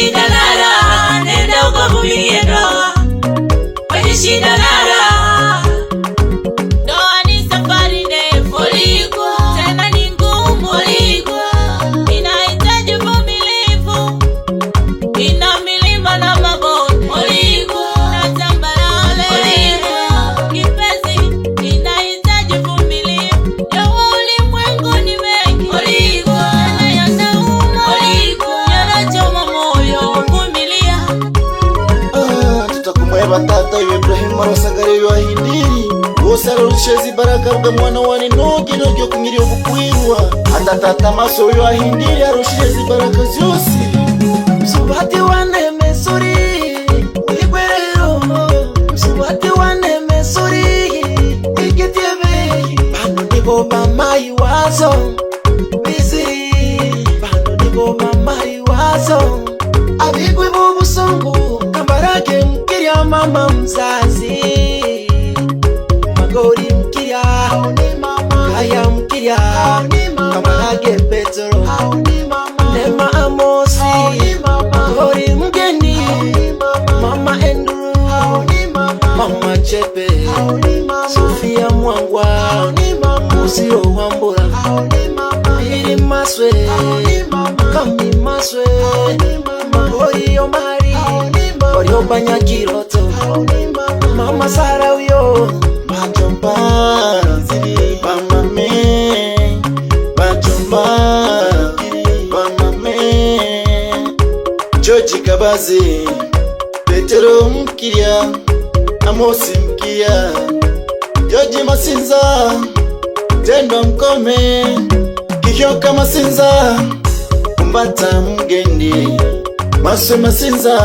shida na raha, nenda ukavumilie ndoa. Kwenye shida na raha, ndoa ni safari ndefu, tena ni ngumu, inahitaji uvumilivu, ina milima na mabonde na tambarare. Kipenzi, inahitaji uvumilivu, yawa ulimwengu ni mengi, yanayouma, yanachoma moyo, vumilia. Tutakumweba tata Ibrahim arasagare wahindiri wosara rushezi baraka bwa mwana wani nogi kumiri obukwirwa atatata maso wahindiri arushezi baraka zose subati wane mesuri igwerero subati wane mesuri igitebe bano nibo mama iwazo biziri bano nibo mama iwazo abigwe mu busongo kambarage mkiria mama mzazi magori mkiria kaya mkiria kambarage Petro Nema Amosi Gori mgeni mama Andrew mama Chepe Sofia Mwangwa Musiro Wambura Piri Maswe Kami Maswe Gori Omari Gori Obanyakiroto mama Sara uyo Bajomba mama me Bajomba mama me George Kabazi Petero mkiria Amosi mkiria George Masinza Tendo Mkome Kihyoka Masinza Mbata mgendi Maswe Masinza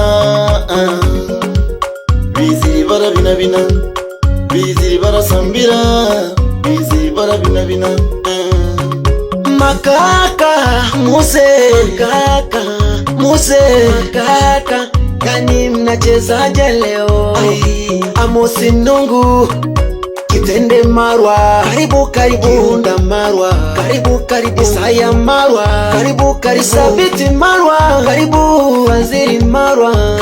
Biziri bara bina bina Biziri bara sambira Biziri bara bina bina Makaka Muse Makaka Kani mnachezaje leo Amosi Nungu Kitende Marwa Karibu Kiunda Marwa Karibu Isaya Marwa Karibu Sabiti Marwa Karibu Waziri Marwa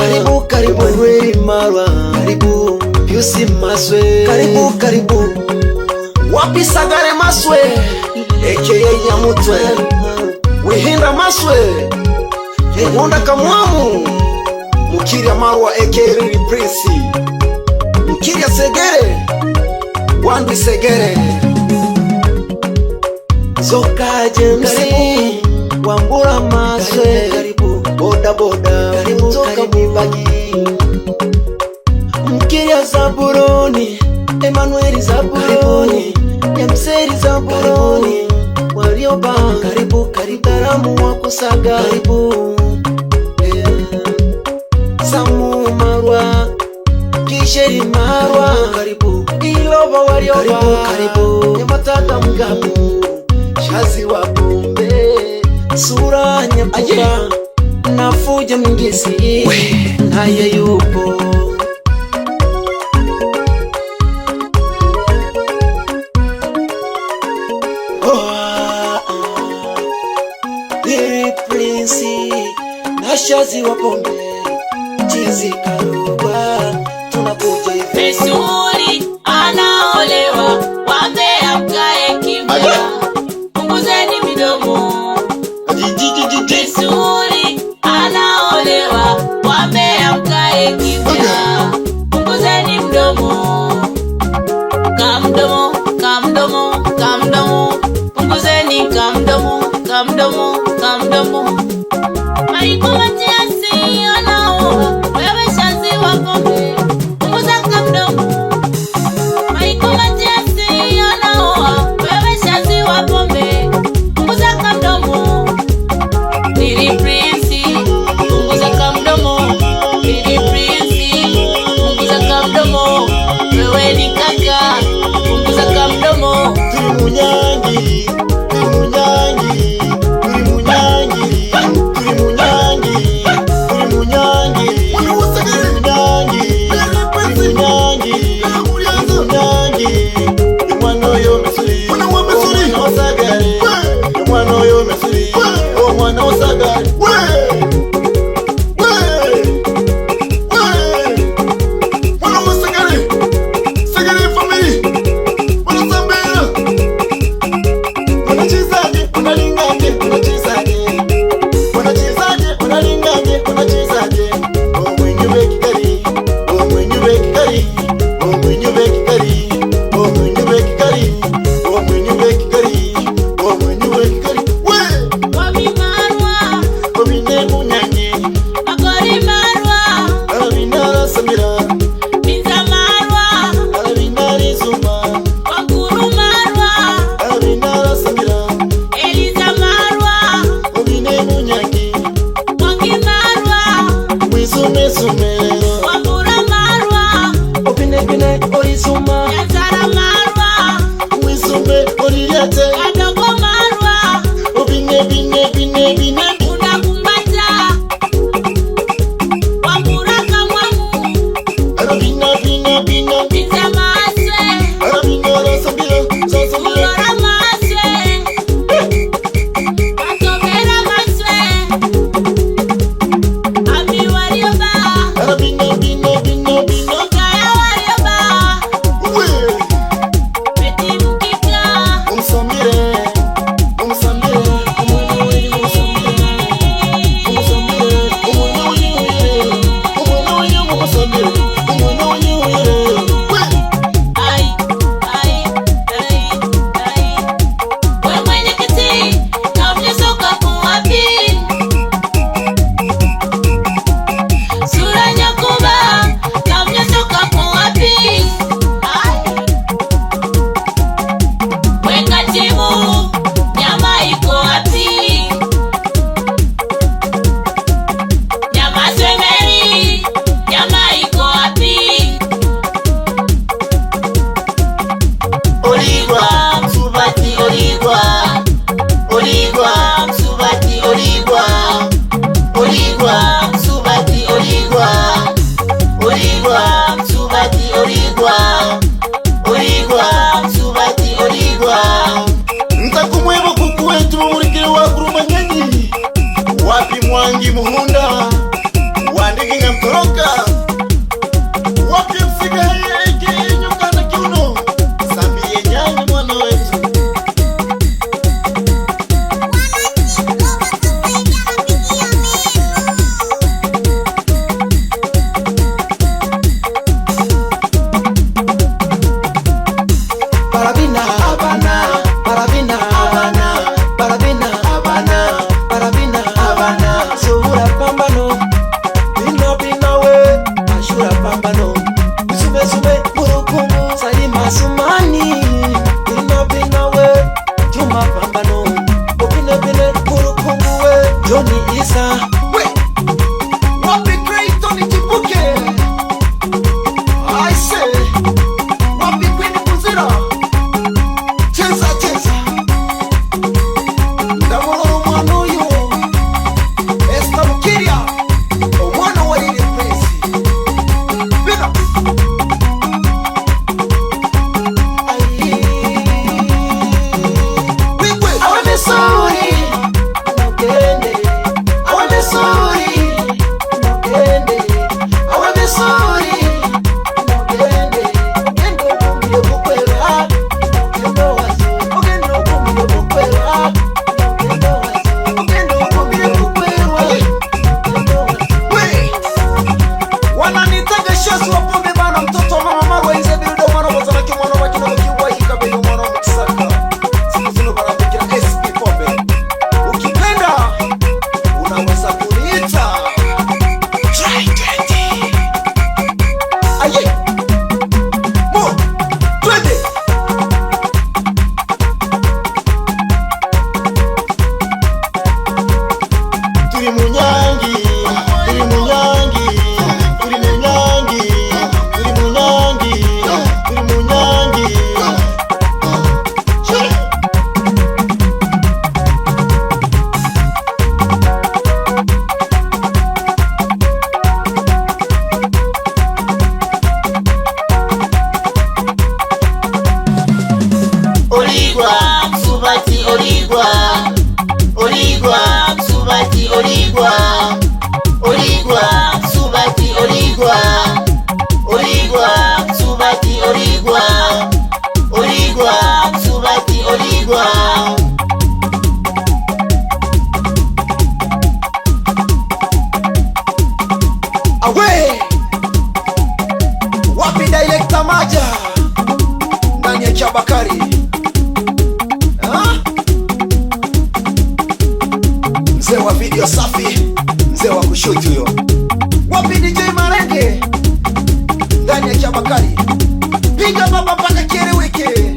Karibu Rweri Marwa Karibu Piusi Maswe Karibu Wapi Sagare Maswe aka Nyamutwe Wihinda Maswe Ngunda Kamwamu Mukiria Marwa aka Riri Prince Mukiria Segere Wandi Segere Zoka Jemsi Wambura Maswe Boda Zoka Mibagi Mkiria Zaburoni Emmanuel Zaburoni Yamseri Zaburoni Warioba Karibu Daramu Wakusaga Samu Marwa Kisheri Marwa Iloba Warioba Yamataka Mgabu Shazi wa Bombe Sura Nyapuka Nafuja Mngisi Naye yupo Shazi wa Bombe Chizi Karuba Tunakuja hivi Mesuri anaolewa Wambea mkae kimya Punguzeni midomo Mesuri anaolewa Wambea mkae kimya Punguzeni mdomo Kamdomo Punguzeni kamdomo Mariko Matiasi anaoa Wewe Shazi wa mtu huyo. Wapi DJ Marenge ndani ya Chabakari, piga baba mpaka kieleweke.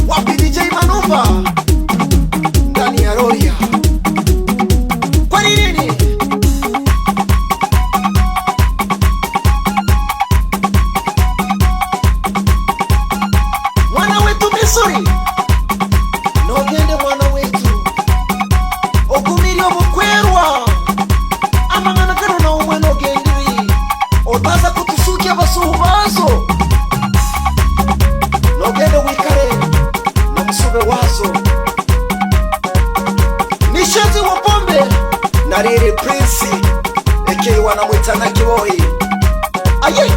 Wapi DJ Manuva ndani ya Roria, kwa nini? Mwana wetu Misuri nogende, mwana wetu okumiri omukwerwa amangana kano na umwe nogendiri otaza kutusukia basuhubazo nogende wikare na musube wazo nishazi wa pombe na riri prinsi eke wanamwita na kiboi aye